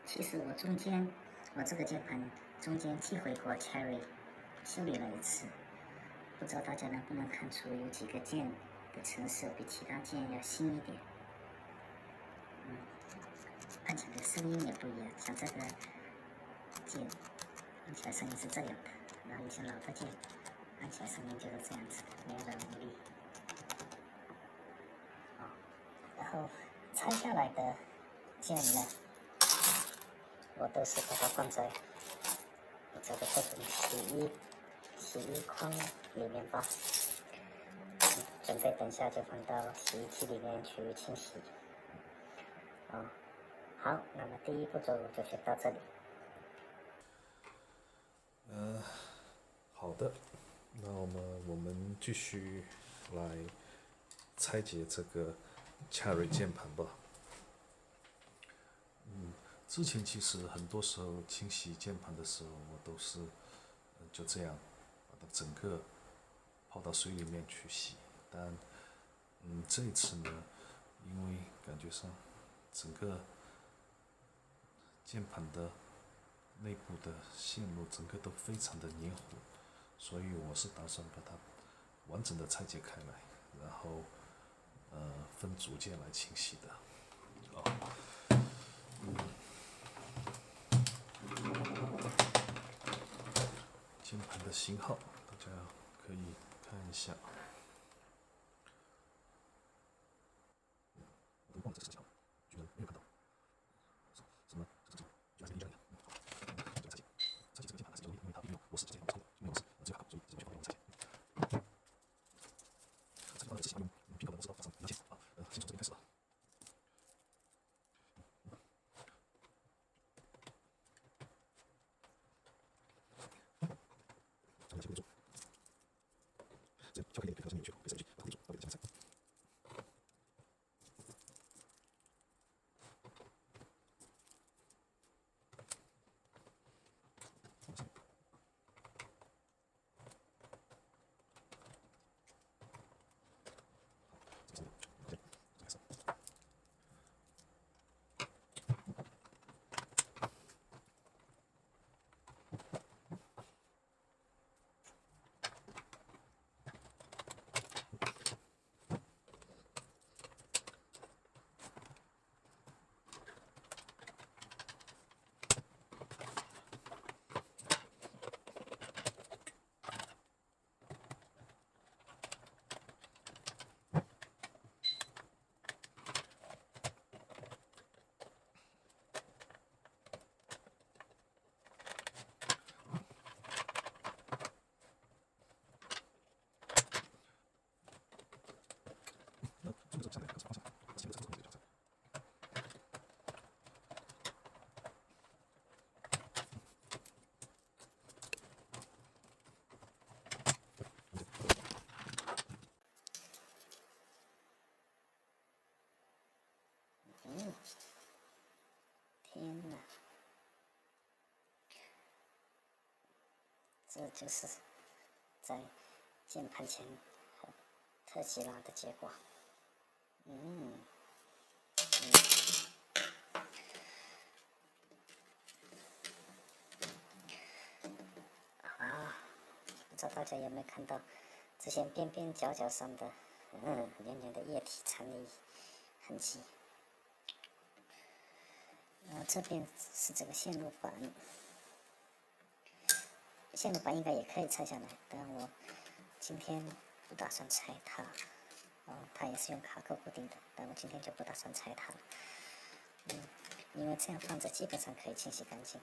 其实我这个键盘中间寄回过 Cherry 修理了一次，不知道大家能不能看出有几个键的成色比其他键要新一点。按起来的声音也不一样，像这个键按起来声音是这样的，然后有些老的键按起来声音就是这样子，没有那么无力。然后拆下来的键呢，我都是把它放在我这个洗衣筐里面吧，准备等下就放到洗衣机里面去清洗。好，那么第一步骤就先到这里。好的，那我们继续来拆解这个 Cherry 键盘吧。之前其实很多时候清洗键盘的时候，我都是就这样把它整个泡到水里面去洗。但这一次呢，因为感觉上整个键盘的内部的线路整个都非常的黏糊，所以我是打算把它完整的拆解开来，然后分组件来清洗的。键盘的型号大家可以看一下。我都忘了这是什么，居然没有看到。什么？这个居然是1张脸。拆解这个键盘还是有，因为它并没有螺丝，之前我们抽的，就没有螺丝，只有卡扣，所以只能去帮我拆解。拆解完了之前用平口的螺丝刀打上2线啊，先从这边开始吧。上面先固定住，这样敲开一点，可以看到上面有缺口，可以塞进去，把它固定住，到别的下面塞。这个相对来说方向，前面这个是这样子。天哪，这就是在键盘前和特斯拉的结果。不知道大家有没有看到这些边边角角上的黏黏的液体残留痕迹。这边是这个线路板，线路板应该也可以拆下来，但我今天不打算拆它。它也是用卡扣固定的，但我今天就不打算拆它了。因为这样放着基本上可以清洗干净。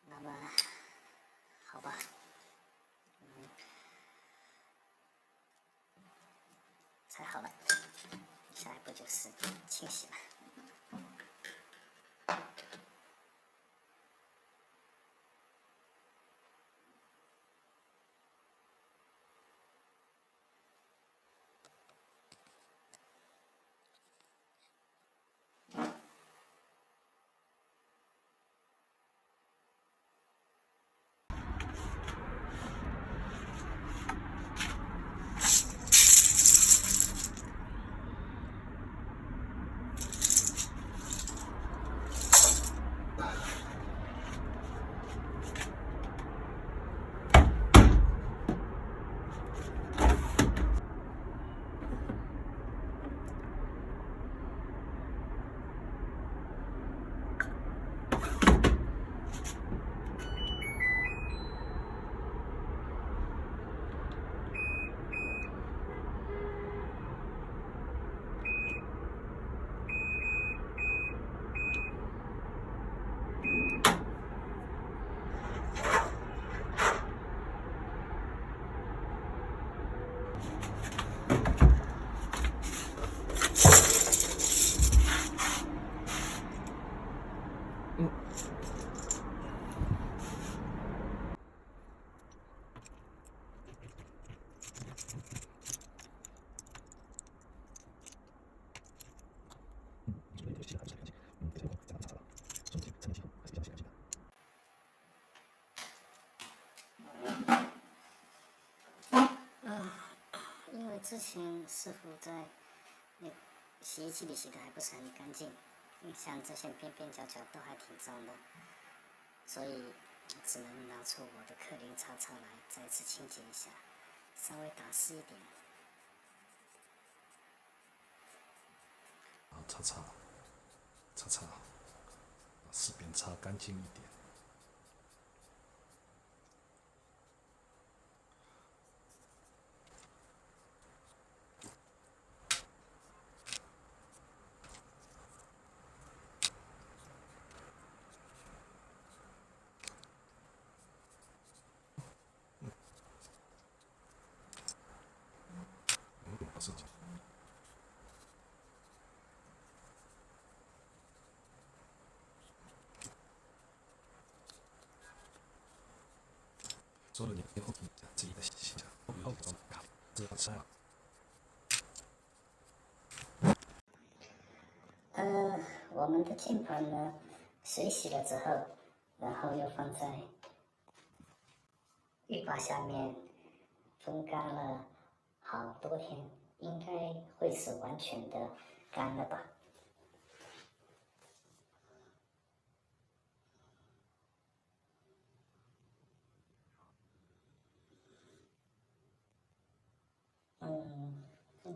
那么，好吧，拆好了，下一步就是清洗了。之前师傅在那洗衣机里洗的还不是很干净，像这些边边角角都还挺脏的，所以只能拿出我的克林擦擦来再次清洁一下，稍微打湿一点。然后擦，把四边擦干净一点。把手机。做了年后自己的形象，后装卡，这样晒了。我们的键盘呢，水洗了之后，然后又放在浴霸下面风干了好多天，应该会是完全的干了吧。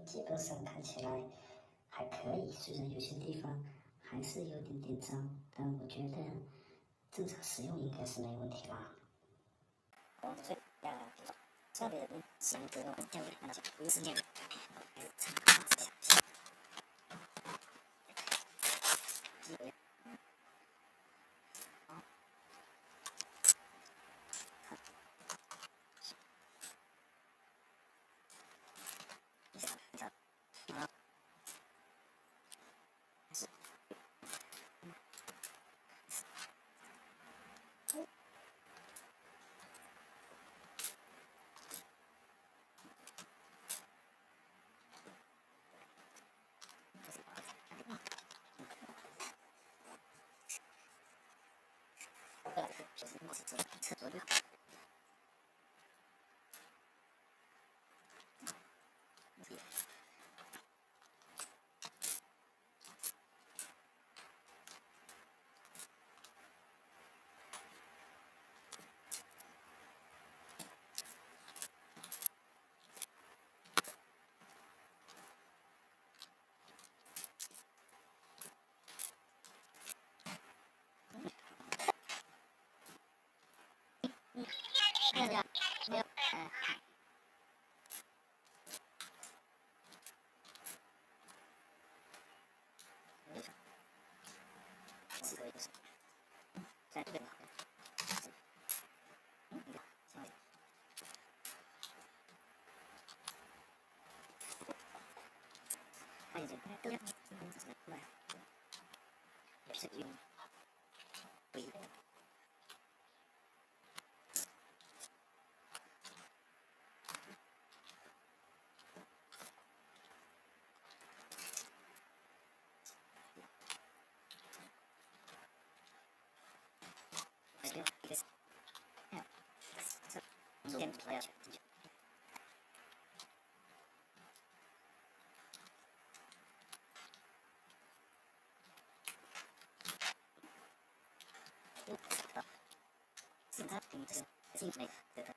基本上看起来还可以，虽然有些地方还是有点点脏，但我觉得正常使用应该是没问题啦。特别的想得掉那种不是那种，厕所就好。没有，在这边好。看一下，都要来，也是用不一样。先不要进去。是他平时进来的。